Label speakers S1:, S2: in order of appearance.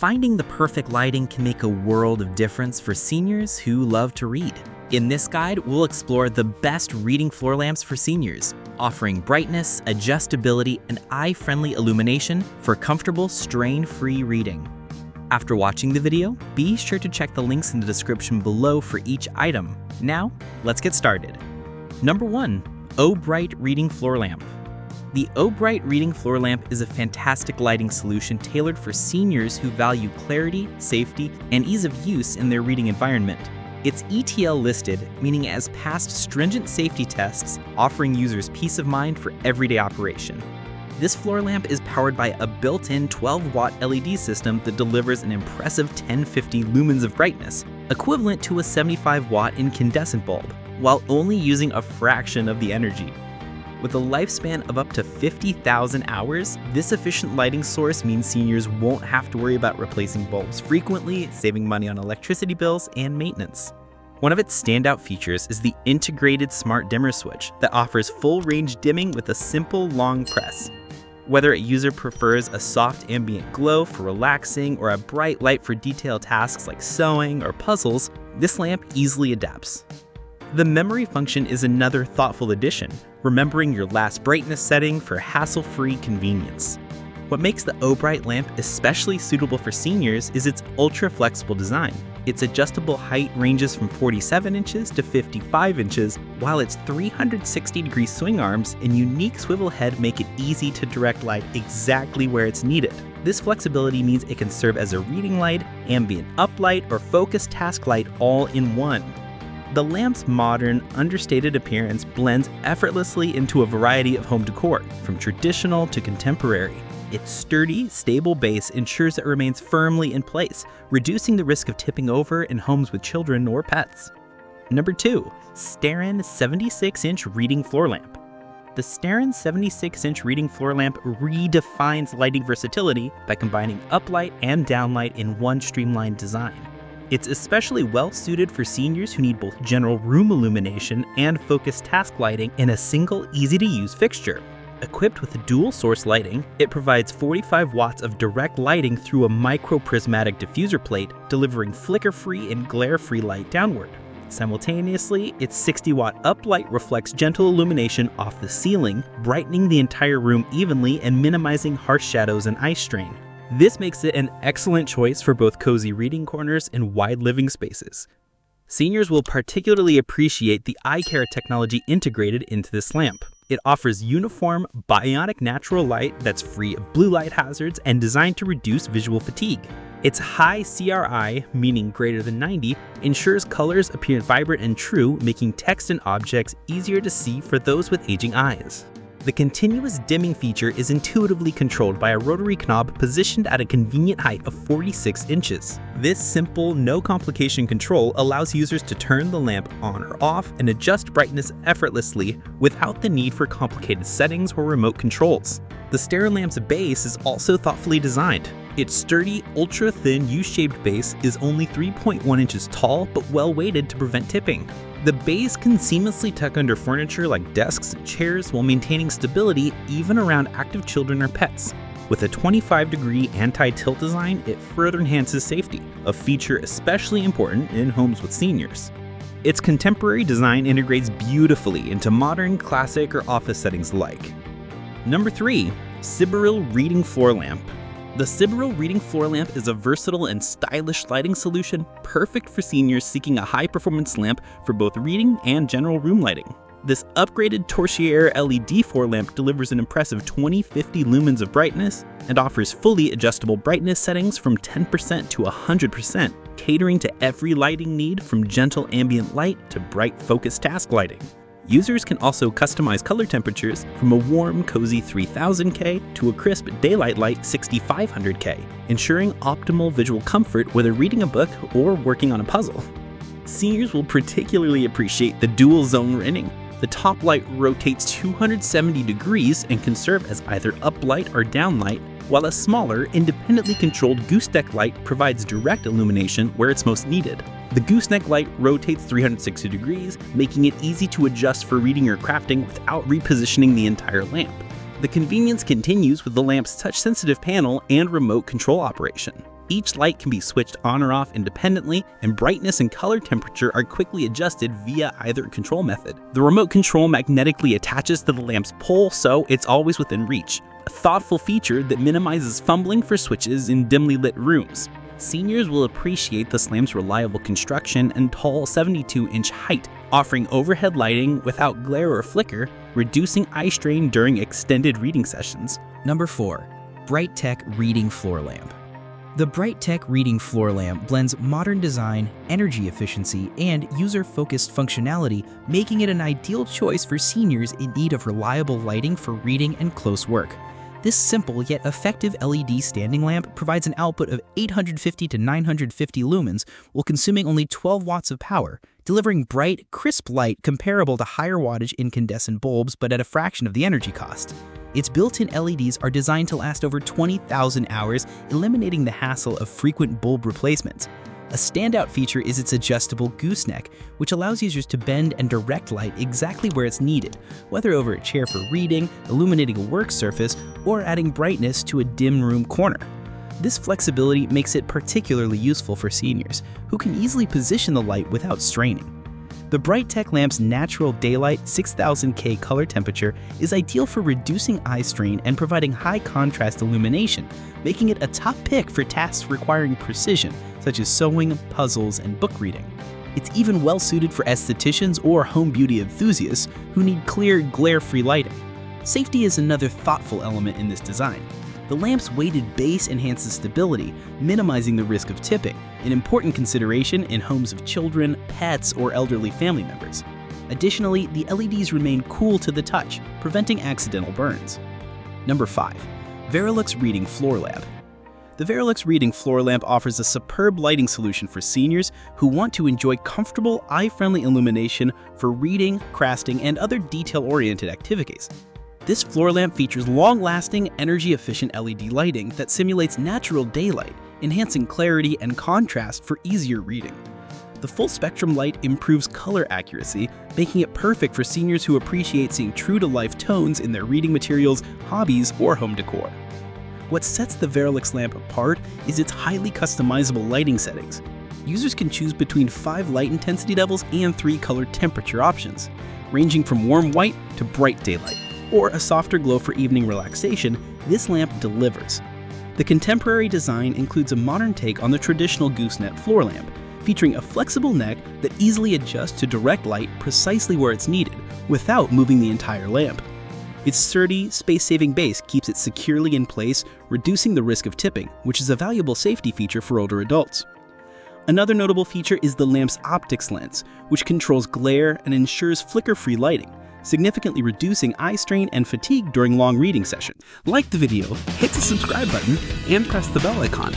S1: Finding the perfect lighting can make a world of difference for seniors who love to read. In this guide, we'll explore the best reading floor lamps for seniors, offering brightness, adjustability, and eye-friendly illumination for comfortable, strain-free reading. After watching the video, be sure to check the links in the description below for each item. Now, let's get started. Number 1. O-Bright Reading Floor Lamp. The O-Bright Reading Floor Lamp is a fantastic lighting solution tailored for seniors who value clarity, safety, and ease of use in their reading environment. It's ETL listed, meaning it has passed stringent safety tests, offering users peace of mind for everyday operation. This floor lamp is powered by a built-in 12-watt LED system that delivers an impressive 1050 lumens of brightness, equivalent to a 75-watt incandescent bulb, while only using a fraction of the energy. With a lifespan of up to 50,000 hours, this efficient lighting source means seniors won't have to worry about replacing bulbs frequently, saving money on electricity bills and maintenance. One of its standout features is the integrated smart dimmer switch that offers full-range dimming with a simple long press. Whether a user prefers a soft ambient glow for relaxing or a bright light for detailed tasks like sewing or puzzles, this lamp easily adapts. The memory function is another thoughtful addition, remembering your last brightness setting for hassle-free convenience. What makes the O-Bright lamp especially suitable for seniors is its ultra-flexible design. Its adjustable height ranges from 47 inches to 55 inches, while its 360-degree swing arms and unique swivel head make it easy to direct light exactly where it's needed. This flexibility means it can serve as a reading light, ambient uplight, or focused task light all in one. The lamp's modern, understated appearance blends effortlessly into a variety of home decor, from traditional to contemporary. Its sturdy, stable base ensures it remains firmly in place, reducing the risk of tipping over in homes with children or pets. Number 2. STERREN 76-inch Reading Floor Lamp. The STERREN 76-inch reading floor lamp redefines lighting versatility by combining uplight and downlight in one streamlined design. It's especially well-suited for seniors who need both general room illumination and focused task lighting in a single, easy-to-use fixture. Equipped with dual-source lighting, it provides 45 watts of direct lighting through a micro-prismatic diffuser plate, delivering flicker-free and glare-free light downward. Simultaneously, its 60-watt uplight reflects gentle illumination off the ceiling, brightening the entire room evenly and minimizing harsh shadows and eye strain. This makes it an excellent choice for both cozy reading corners and wide living spaces. Seniors will particularly appreciate the eye care technology integrated into this lamp. It offers uniform, bionic natural light that's free of blue light hazards and designed to reduce visual fatigue. Its high CRI, meaning greater than 90, ensures colors appear vibrant and true, making text and objects easier to see for those with aging eyes. The continuous dimming feature is intuitively controlled by a rotary knob positioned at a convenient height of 46 inches. This simple, no-complication control allows users to turn the lamp on or off and adjust brightness effortlessly without the need for complicated settings or remote controls. The STERREN lamp's base is also thoughtfully designed. Its sturdy, ultra-thin U-shaped base is only 3.1 inches tall but well-weighted to prevent tipping. The base can seamlessly tuck under furniture like desks and chairs while maintaining stability even around active children or pets. With a 25-degree anti-tilt design, it further enhances safety, a feature especially important in homes with seniors. Its contemporary design integrates beautifully into modern, classic, or office settings alike. Number 3. SIBRILLE Reading Floor Lamp. The SIBRILLE Reading Floor Lamp is a versatile and stylish lighting solution perfect for seniors seeking a high-performance lamp for both reading and general room lighting. This upgraded Torsier LED floor lamp delivers an impressive 2050 lumens of brightness and offers fully adjustable brightness settings from 10% to 100%, catering to every lighting need from gentle ambient light to bright focused task lighting. Users can also customize color temperatures from a warm, cozy 3000K to a crisp daylight light 6500K, ensuring optimal visual comfort whether reading a book or working on a puzzle. Seniors will particularly appreciate the dual zone rigging. The top light rotates 270 degrees and can serve as either uplight or downlight, while a smaller, independently controlled gooseneck light provides direct illumination where it's most needed. The gooseneck light rotates 360 degrees, making it easy to adjust for reading or crafting without repositioning the entire lamp. The convenience continues with the lamp's touch-sensitive panel and remote control operation.
S2: Each light can be switched on or off independently, and brightness and color temperature are quickly adjusted via either control method. The remote control magnetically attaches to the lamp's pole, so it's always within reach. A thoughtful feature that minimizes fumbling for switches in dimly lit rooms. Seniors will appreciate this lamp's reliable construction and tall 72-inch height, offering overhead lighting without glare or flicker, reducing eye strain during extended reading sessions.
S1: Number 4. Brightech Reading Floor Lamp. The Brightech Reading Floor Lamp blends modern design, energy efficiency, and user-focused functionality, making it an ideal choice for seniors in need of reliable lighting for reading and close work. This simple yet effective LED standing lamp provides an output of 850 to 950 lumens while consuming only 12 watts of power, delivering bright, crisp light comparable to higher wattage incandescent bulbs but at a fraction of the energy cost. Its built-in LEDs are designed to last over 20,000 hours, eliminating the hassle of frequent bulb replacements. A standout feature is its adjustable gooseneck, which allows users to bend and direct light exactly where it's needed, whether over a chair for reading, illuminating a work surface, or adding brightness to a dim room corner. This flexibility makes it particularly useful for seniors, who can easily position the light without straining. The Brightech lamp's natural daylight 6000K color temperature is ideal for reducing eye strain and providing high contrast illumination, making it a top pick for tasks requiring precision, such as sewing, puzzles, and book reading. It's even well suited for estheticians or home beauty enthusiasts who need clear, glare-free lighting. Safety is another thoughtful element in this design. The lamp's weighted base enhances stability, minimizing the risk of tipping, an important consideration in homes of children, pets, or elderly family members. Additionally, the LEDs remain cool to the touch, preventing accidental burns. Number 5. Verilux Reading Floor Lamp. The Verilux Reading Floor Lamp offers a superb lighting solution for seniors who want to enjoy comfortable, eye-friendly illumination for reading, crafting, and other detail-oriented activities. This floor lamp features long-lasting, energy-efficient LED lighting that simulates natural daylight, enhancing clarity and contrast for easier reading. The full-spectrum light improves color accuracy, making it perfect for seniors who appreciate seeing true-to-life tones in their reading materials, hobbies, or home decor. What sets the Verilux lamp apart is its highly customizable lighting settings. Users can choose between 5 light intensity levels and 3 color temperature options, ranging from warm white to bright daylight, or a softer glow for evening relaxation. This lamp delivers. The contemporary design includes a modern take on the traditional gooseneck floor lamp, featuring a flexible neck that easily adjusts to direct light precisely where it's needed, without moving the entire lamp. Its sturdy, space-saving base keeps it securely in place, reducing the risk of tipping, which is a valuable safety feature for older adults. Another notable feature is the lamp's optics lens, which controls glare and ensures flicker-free lighting, significantly reducing eye strain and fatigue during long reading sessions.
S2: Like the video, hit the subscribe button, and press the bell icon.